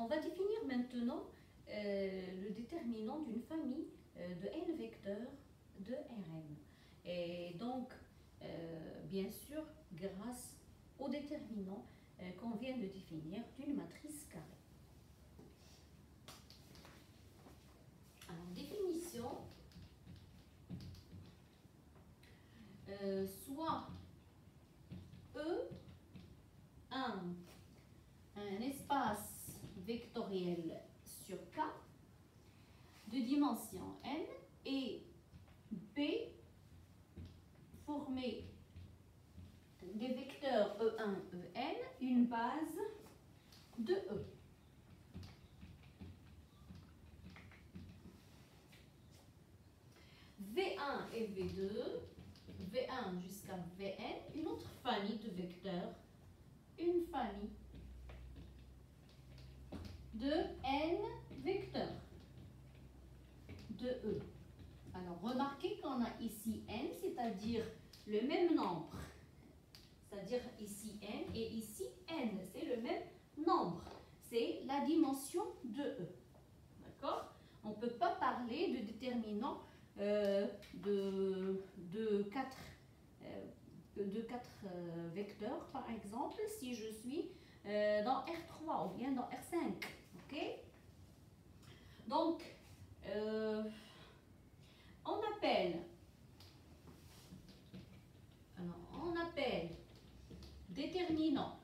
On va définir maintenant le déterminant d'une famille de n vecteurs de Rn. Et donc, bien sûr, grâce au déterminant qu'on vient de définir d'une matrice carrée. Alors, définition, soit E un espace vectoriel sur K de dimension n et B formé des vecteurs E1, En, une base de E. V1 et V2, V1 jusqu'à Vn, une autre famille de vecteurs, une famille de n vecteurs de E. Alors, remarquez qu'on a ici n, c'est-à-dire le même nombre. C'est-à-dire ici n et ici n, c'est le même nombre. C'est la dimension de E. D'accord? On ne peut pas parler de déterminant de 4 vecteurs, par exemple, si je suis dans R3 ou bien dans R5. Ok? Donc, on appelle déterminant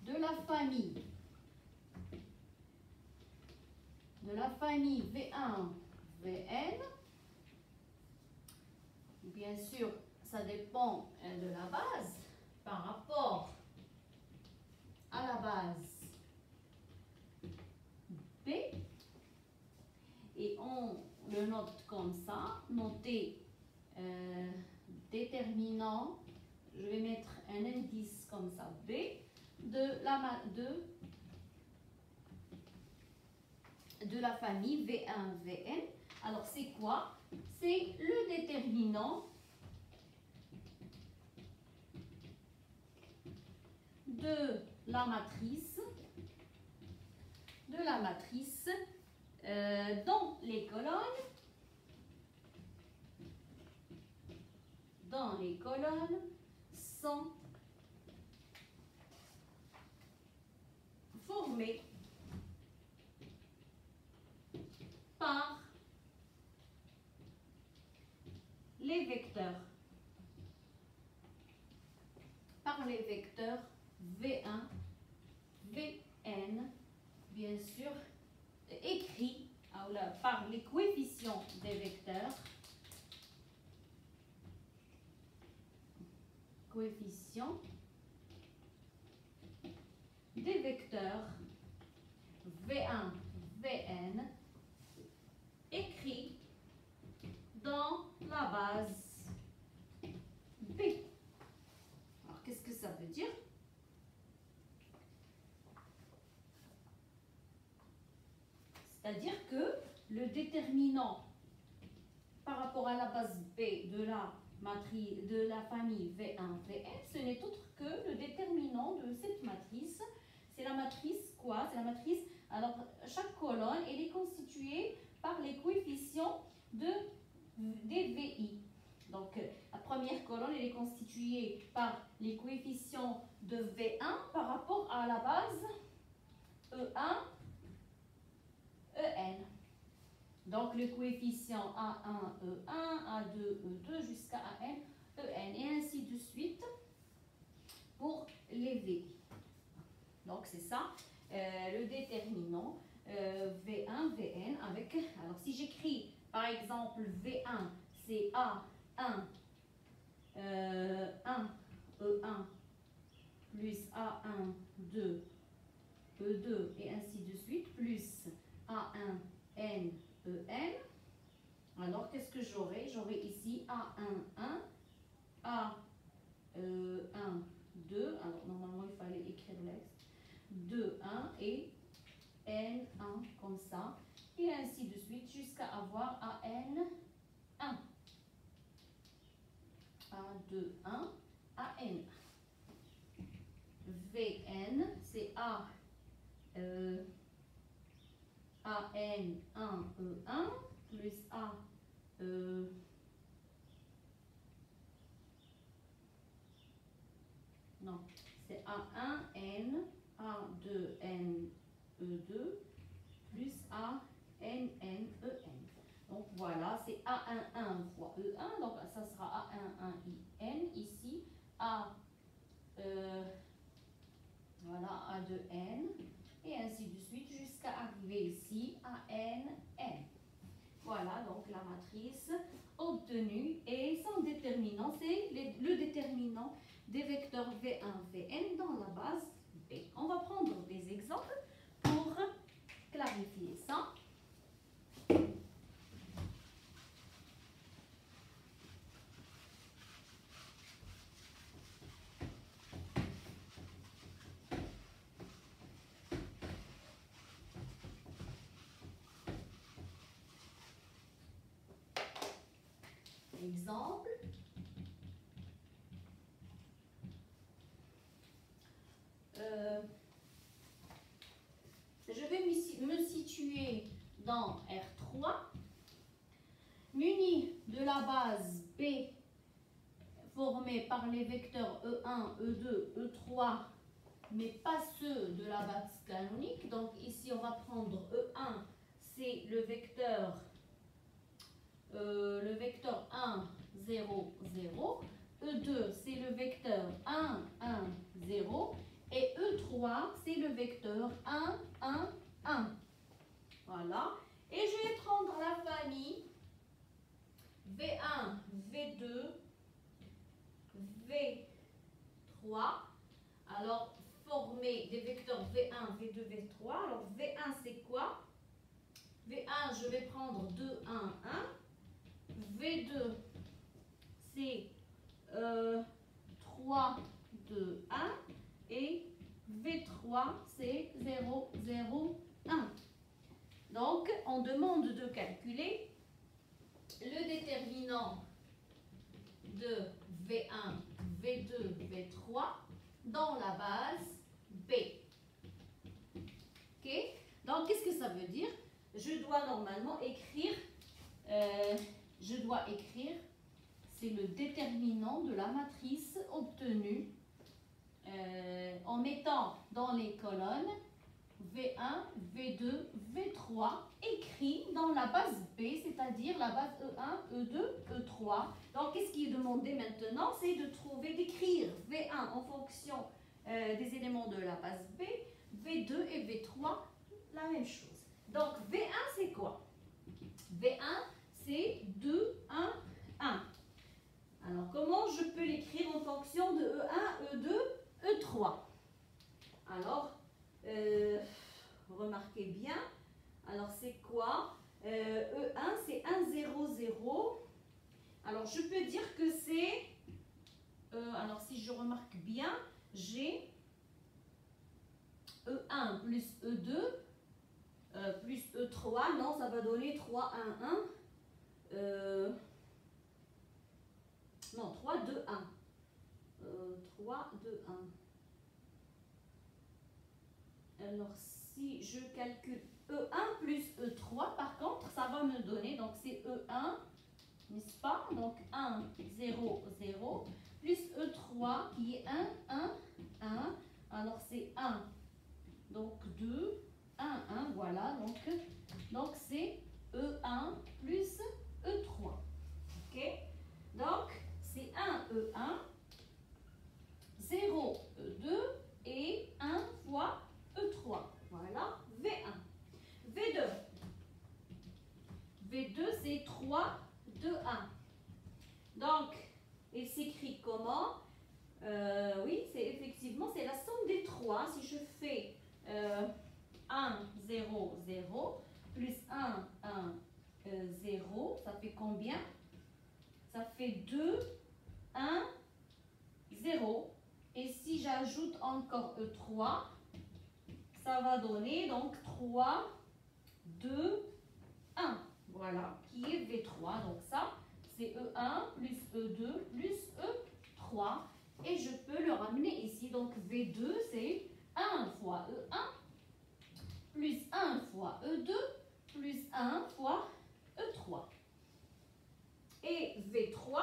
de la famille V1, Vn. Bien sûr, ça dépend de la base par rapport à la base B. Et on le note comme ça, noter déterminant, je vais mettre un indice comme ça, B, de la famille V1, Vn. Alors, c'est quoi? C'est le déterminant de la matrice dans les colonnes sont formées par les vecteurs V1, Vn, bien sûr, écrit par les coefficients des vecteurs, V1, Vn, écrit dans la base B. Alors, qu'est-ce que ça veut dire? C'est-à-dire que le déterminant par rapport à la base B de la famille V1, Vn, ce n'est autre que le déterminant de cette matrice. C'est la matrice quoi? C'est la matrice, alors chaque colonne, elle est constituée par les coefficients des VI. Donc la première colonne, elle est constituée par les coefficients de V1 par rapport à la base E1, En. Donc le coefficient A1, E1, A2, E2 jusqu'à AN, EN et ainsi de suite pour les V. Donc c'est ça le déterminant V1, Vn avec, alors si j'écris par exemple V1 c'est A1, 1, E1 plus A1, 2, E2 et ainsi de suite plus A1, N, En. Alors, qu'est-ce que j'aurai? J'aurai ici A1, 1, A1, 2. Alors, normalement, il fallait écrire l'ex. 2, 1 et N, 1, comme ça. Et ainsi de suite, jusqu'à avoir AN, 1. A2, 1, AN. Vn, c'est AN1E1 plus non, c'est A1N, A2NE2 plus ANNEN. Donc voilà, c'est A11 fois E1, donc ça sera A11IN ici, voilà, A2N, et ainsi de suite jusqu'à arriver ici à NN. Voilà donc la matrice obtenue et son déterminant, c'est le déterminant des vecteurs V1, Vn dans la base B. On va prendre des exemples pour clarifier ça. Exemple. Je vais me situer dans R3, muni de la base B formée par les vecteurs E1, E2, E3, mais pas ceux de la base canonique. Donc ici, on va prendre E1, c'est le vecteur 1, 0, 0. E2, c'est le vecteur 1, 1, 0. Et E3, c'est le vecteur 1, 1, 1. Voilà. Et je vais prendre la famille V1, V2, V3. Alors, former des vecteurs V1, V2, V3. Alors, V1, c'est quoi? V1, je vais prendre 2, 1, 1. V2, c'est 3, 2, 1. Et V3, c'est 0, 0, 1. Donc, on demande de calculer le déterminant de V1, V2, V3 dans la base B. Ok? Donc, qu'est-ce que ça veut dire? Je dois normalement écrire, c'est le déterminant de la matrice obtenue en mettant dans les colonnes V1, V2, V3 écrit dans la base B, c'est-à-dire la base E1, E2, E3. Donc, qu'est-ce qui est demandé maintenant? C'est de trouver, d'écrire V1 en fonction des éléments de la base B, V2 et V3, la même chose. Donc, V1, c'est quoi? V1, c'est 2, 1, 1. Alors, comment je peux l'écrire en fonction de E1, E2, E3? Alors, remarquez bien. Alors, c'est quoi? E1, c'est 1, 0, 0. Alors, je peux dire que c'est... alors, si je remarque bien, j'ai E1 plus E2 plus E3. Non, ça va donner 3, 1, 1. Non, 3, 2, 1. 3, 2, 1. Alors, si je calcule E1 plus E3, par contre, ça va me donner, donc c'est E1, n'est-ce pas? Donc 1, 0, 0, plus E3 qui est 1, 1, 1. Alors, c'est 1, donc 2, 1, 1, voilà. Donc c'est E1 plus E3. OK? Donc, c'est 1, E1, 0, E2 et 1 fois E3. Voilà, V1. V2. V2, c'est 3, 2, 1. Donc, il s'écrit comment? Oui, c'est effectivement, c'est la somme des 3. Si je fais 1, 0, 0, plus 1, 1, 0, ça fait combien? Ça fait 2, 1, 0. Et si j'ajoute encore E3, ça va donner donc 3, 2, 1. Voilà, qui est V3. Donc ça, c'est E1 plus E2 plus E3. Et je peux le ramener ici. Donc V2, c'est 1 fois E1 plus 1 fois E2 plus 1 fois E3. Et V3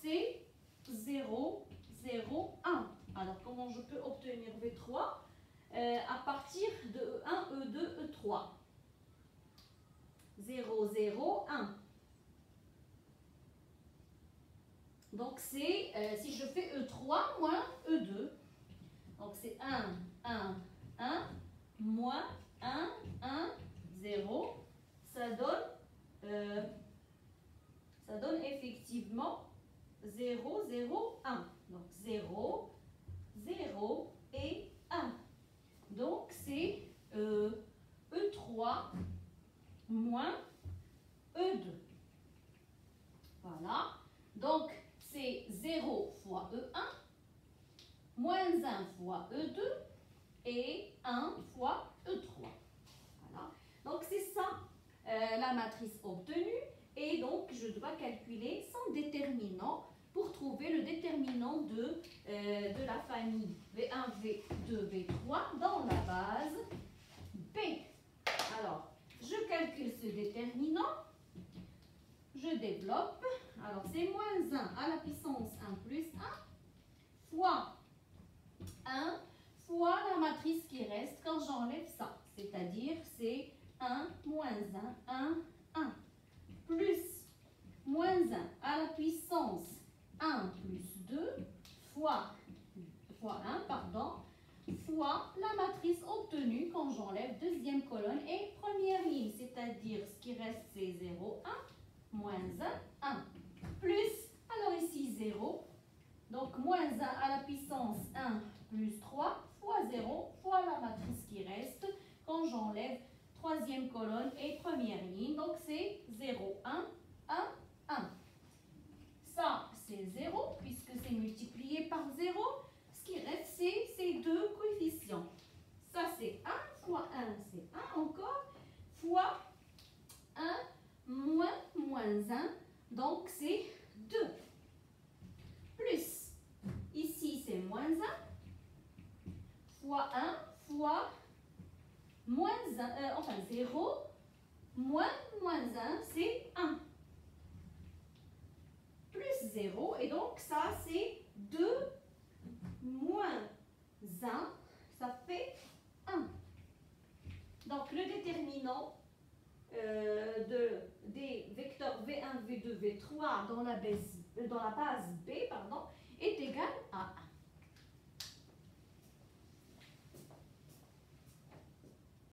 c'est 0, 0, 1. Alors, comment je peux obtenir V3 à partir de E1, E2, E3? 0, 0, 1. Donc, c'est, si je fais E3 moins E2, donc c'est 1, 1, 1, moins 1, 1, 0. Ça donne effectivement 0, 0, 1. Donc 0, 0 et 1. Donc c'est E3 moins E2. Voilà. Donc c'est 0 fois E1 moins 1 fois E2 et 1 fois E3. Voilà. Donc c'est ça la matrice obtenue. Et donc je dois calculer son déterminant pour trouver le déterminant de la famille V1, V2, V3 dans la base B. Alors, je calcule ce déterminant. Je développe. Alors, c'est moins 1 à la puissance 1 plus 1 fois 1 fois la matrice qui reste quand j'enlève ça. C'est-à-dire, c'est 1 moins 1, 1, 1. Plus moins 1 à la puissance 1 plus 2 fois 1, fois la matrice obtenue quand j'enlève deuxième colonne et première ligne. C'est-à-dire, ce qui reste, c'est 0, 1, moins 1, 1. Plus, alors ici 0, donc moins 1 à la puissance 1 plus 3 fois 0 fois la matrice qui reste quand j'enlève troisième colonne et première ligne. Donc c'est 0, 1, 1, 1. Ça, c'est 0 puisque c'est multiplié par 0. Ce qui reste, c'est ces deux coefficients. Ça, c'est 1 fois 1, c'est 1 encore, fois 1 moins 1. Donc, c'est 2. Plus, ici, c'est moins 1, fois 1, fois moins 1, enfin 0, moins 1, c'est 1. Plus 0, et donc ça, c'est 2 moins 1, ça fait 1. Donc, le déterminant des vecteurs V1, V2, V3 dans la base B est égal